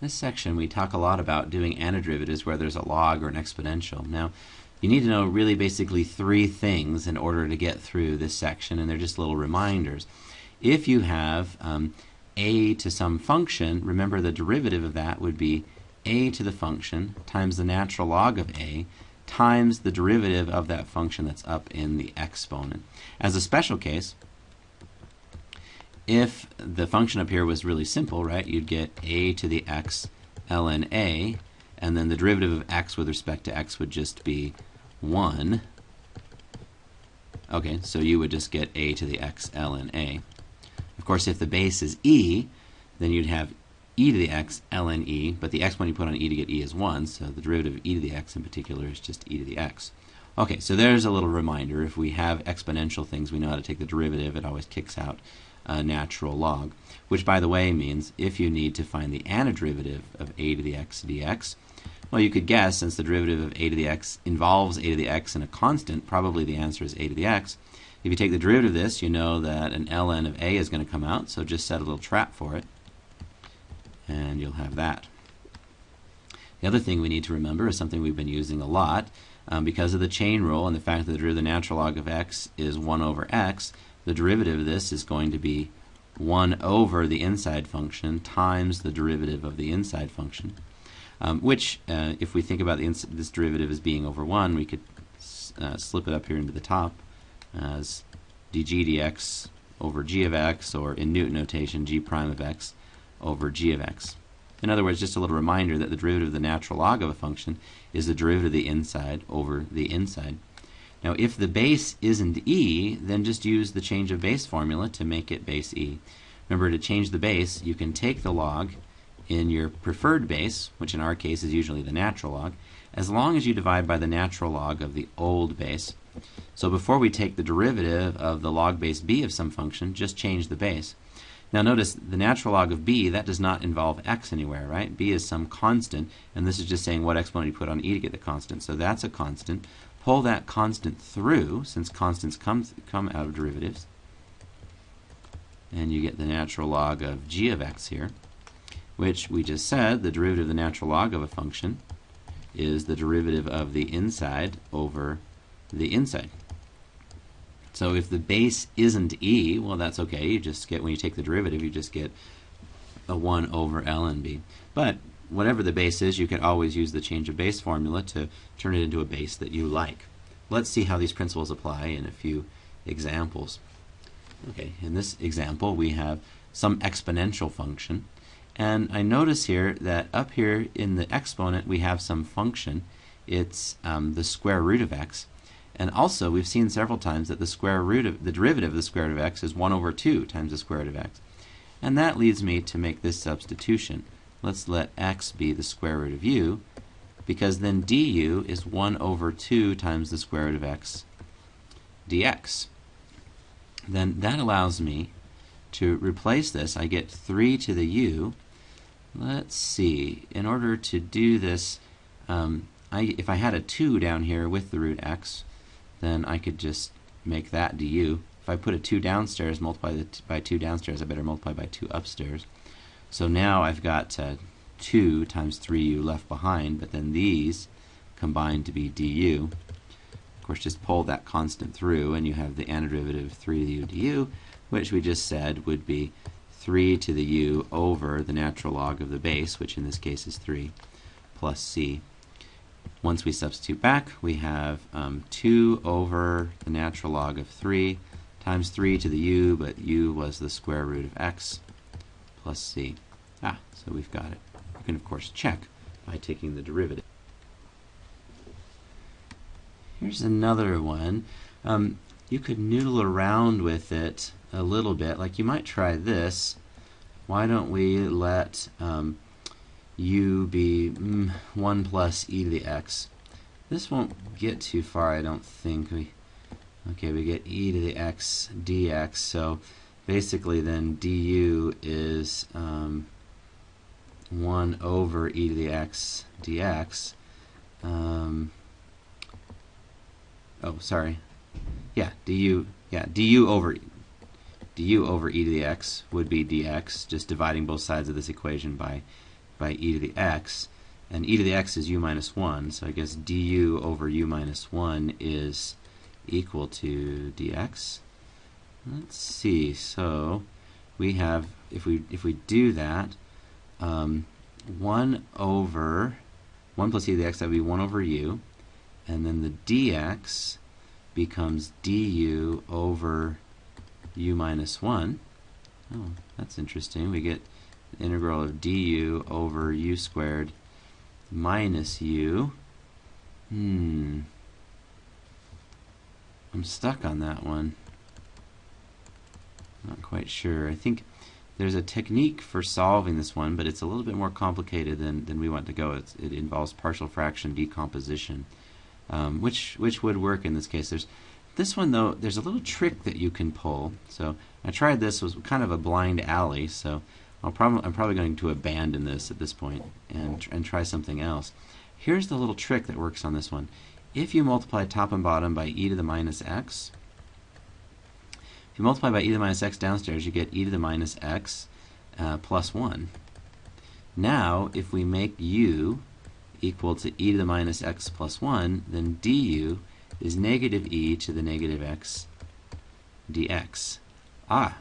this section we talk a lot about doing antiderivatives where there's a log or an exponential. Now, you need to know really basically three things in order to get through this section, and they're just little reminders. If you have a to some function, remember the derivative of that would be a to the function times the natural log of a times the derivative of that function that's up in the exponent. As a special case, if the function up here was really simple, right, you'd get a to the x ln a, and then the derivative of x with respect to x would just be 1. Okay, so you would just get a to the x ln a. Of course, if the base is e, then you'd have e to the x ln e, but the exponent you put on e to get e is 1, so the derivative of e to the x in particular is just e to the x. Okay, so there's a little reminder. If we have exponential things, we know how to take the derivative. It always kicks out a natural log, which, by the way, means if you need to find the antiderivative of a to the x dx, well, you could guess, since the derivative of a to the x involves a to the x in a constant, probably the answer is a to the x. If you take the derivative of this, you know that an ln of a is going to come out, so just set a little trap for it, and you'll have that. The other thing we need to remember is something we've been using a lot. Because of the chain rule and the fact that the derivative of the natural log of x is 1 over x, the derivative of this is going to be 1 over the inside function times the derivative of the inside function, which, if we think about this derivative as being over 1, we could slip it up here into the top as dg dx over g of x, or in Newton notation, g prime of x over g of x. In other words, just a little reminder that the derivative of the natural log of a function is the derivative of the inside over the inside. Now, if the base isn't e, then just use the change of base formula to make it base e. Remember, to change the base, you can take the log in your preferred base, which in our case is usually the natural log, as long as you divide by the natural log of the old base. So before we take the derivative of the log base b of some function, just change the base. Now notice, the natural log of b, that does not involve x anywhere, right? B is some constant, and this is just saying what exponent you put on e to get the constant. So that's a constant. Pull that constant through, since constants come out of derivatives, and you get the natural log of g of x here, which we just said the derivative of the natural log of a function is the derivative of the inside over the inside. So if the base isn't e, well, that's okay. You just get, when you take the derivative, you just get a 1 over ln b. But whatever the base is, you can always use the change of base formula to turn it into a base that you like. Let's see how these principles apply in a few examples. Okay, in this example, we have some exponential function. And I notice here that up here in the exponent, we have some function. It's the square root of x. And also, we've seen several times that the derivative of the square root of x is 1 over 2 times the square root of x. And that leads me to make this substitution. Let's let x be the square root of u, because then du is 1 over 2 times the square root of x dx. Then that allows me to replace this. I get 3 to the u. Let's see. In order to do this, if I had a 2 down here with the root x, then I could just make that du. If I put a 2 downstairs, multiply by 2 downstairs, I better multiply by 2 upstairs. So now I've got 2 times 3u left behind, but then these combine to be du. Of course, just pull that constant through, and you have the antiderivative of 3 to the u du, which we just said would be 3 to the u over the natural log of the base, which in this case is 3, plus c. Once we substitute back, we have 2 over the natural log of 3 times 3 to the u, but u was the square root of x, plus c. So we've got it. You can, of course, check by taking the derivative. Here's another one. You could noodle around with it a little bit. Like, you might try this. Why don't we let u be 1 plus e to the x. This won't get too far, I don't think. We get e to the x dx, so basically then du is 1 over e to the x dx. Du over e to the x would be dx, just dividing both sides of this equation by by e to the x, and e to the x is u minus 1, so I guess du over u minus 1 is equal to dx. Let's see, so we have, if we do that, 1 over 1 plus e to the x, that would be 1 over u, and then the dx becomes du over u minus 1. Oh, that's interesting. We get the integral of du over u squared minus u. I'm stuck on that one. Not quite sure. I think there's a technique for solving this one, but it's a little bit more complicated than we want to go. It involves partial fraction decomposition, which would work in this case. There's this one, though, there's a little trick that you can pull. So I tried this. It was kind of a blind alley, so I'm probably going to abandon this at this point and try something else. Here's the little trick that works on this one. If you multiply top and bottom by e to the minus x, if you multiply by e to the minus x downstairs, you get e to the minus x plus 1. Now, if we make u equal to e to the minus x plus 1, then du is negative e to the negative x dx.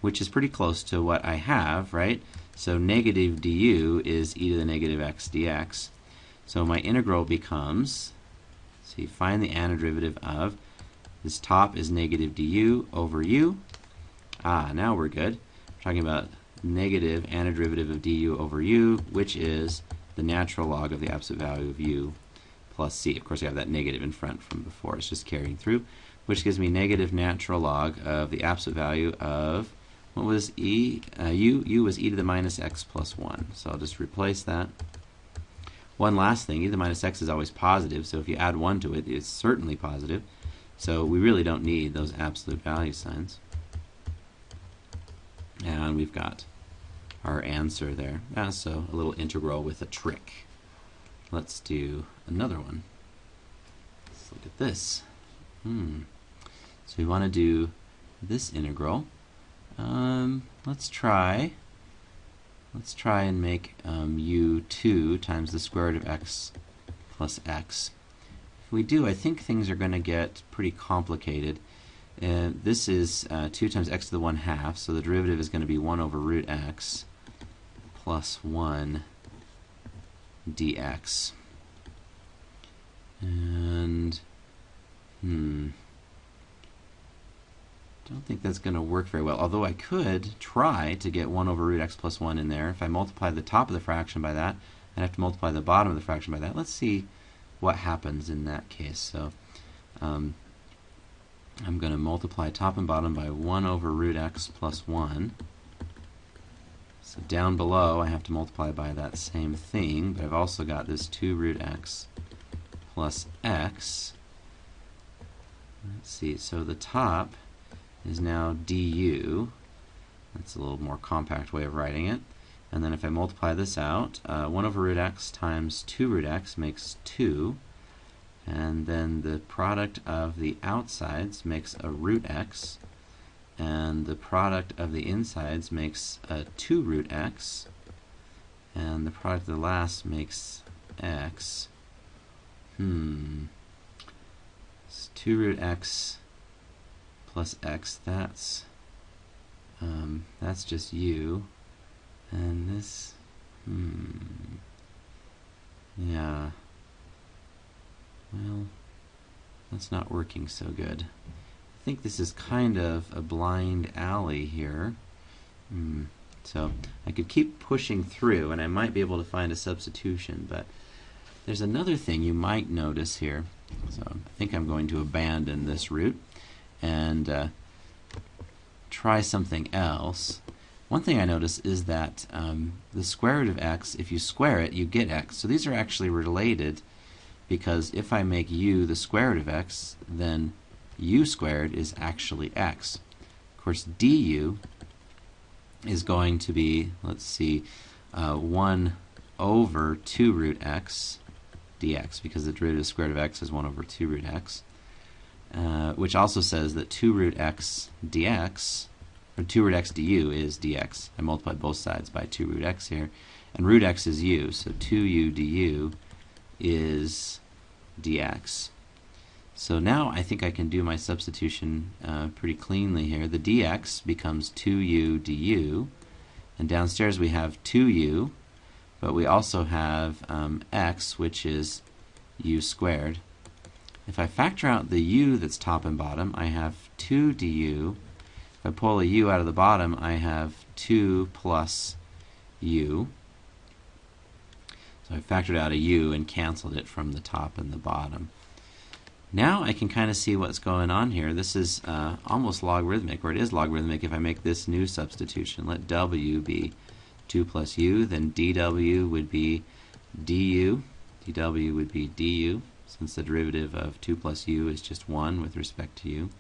Which is pretty close to what I have, right? So negative du is e to the negative x dx. So my integral becomes, so you find the antiderivative of, this top is negative du over u. Now we're good. We're talking about negative antiderivative of du over u, which is the natural log of the absolute value of u plus c. Of course, I have that negative in front from before. It's just carrying through, which gives me negative natural log of the absolute value of, what was e? U was e to the minus x plus 1. So I'll just replace that. One last thing, e to the minus x is always positive, so if you add 1 to it, it's certainly positive. So we really don't need those absolute value signs. And we've got our answer there. So a little integral with a trick. Let's do another one. Let's look at this. So we want to do this integral. Let's try and make u2 times the square root of x plus x. If we do, I think things are going to get pretty complicated. This is 2 times x to the 1/2, so the derivative is going to be 1 over root x plus 1 dx. And don't think that's going to work very well, although I could try to get 1 over root x plus 1 in there. If I multiply the top of the fraction by that, I'd have to multiply the bottom of the fraction by that. Let's see what happens in that case. So I'm going to multiply top and bottom by 1 over root x plus 1. So down below I have to multiply by that same thing, but I've also got this 2 root x plus x. Let's see, so the top is now du. That's a little more compact way of writing it. And then if I multiply this out, 1 over root x times 2 root x makes 2. And then the product of the outsides makes a root x. And the product of the insides makes a 2 root x. And the product of the last makes x. It's 2 root x plus x, that's just u, and this, yeah, well, that's not working so good. I think this is kind of a blind alley here. So I could keep pushing through and I might be able to find a substitution, but there's another thing you might notice here. So I think I'm going to abandon this route and try something else. One thing I notice is that the square root of x, if you square it, you get x. So these are actually related, because if I make u the square root of x, then u squared is actually x. Of course, du is going to be, let's see, 1 over 2 root x dx, because the derivative of the square root of x is 1 over 2 root x. Which also says that 2 root x dx, or 2 root x du is dx. I multiply both sides by 2 root x here. And root x is u, so 2u du is dx. So now I think I can do my substitution pretty cleanly here. The dx becomes 2u du, and downstairs we have 2u, but we also have x, which is u squared. If I factor out the u that's top and bottom, I have 2 du. If I pull a u out of the bottom, I have 2 plus u. So I factored out a u and canceled it from the top and the bottom. Now I can kind of see what's going on here. This is almost logarithmic, or it is logarithmic if I make this new substitution. Let w be 2 plus u, then dw would be du. dw would be du, since the derivative of 2 plus u is just 1 with respect to u.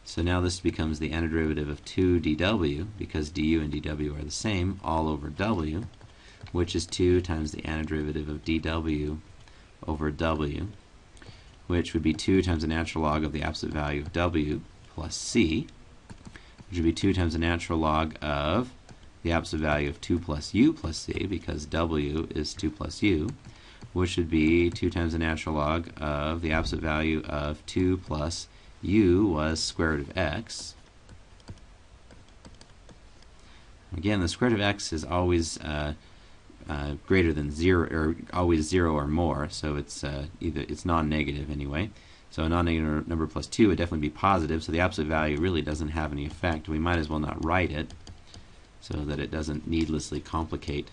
So now this becomes the antiderivative of 2 dw, because du and dw are the same, all over w, which is 2 times the antiderivative of dw over w, which would be 2 times the natural log of the absolute value of w plus c, which would be 2 times the natural log of the absolute value of 2 plus u plus c, because w is 2 plus u, which would be 2 times the natural log of the absolute value of 2 plus u was square root of x. Again, the square root of x is always greater than 0, or always 0 or more, so it's it's non-negative anyway. So a non-negative number plus 2 would definitely be positive, so the absolute value really doesn't have any effect. We might as well not write it so that it doesn't needlessly complicate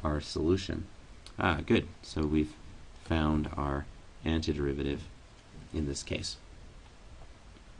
our solution. Good. So we've found our antiderivative in this case.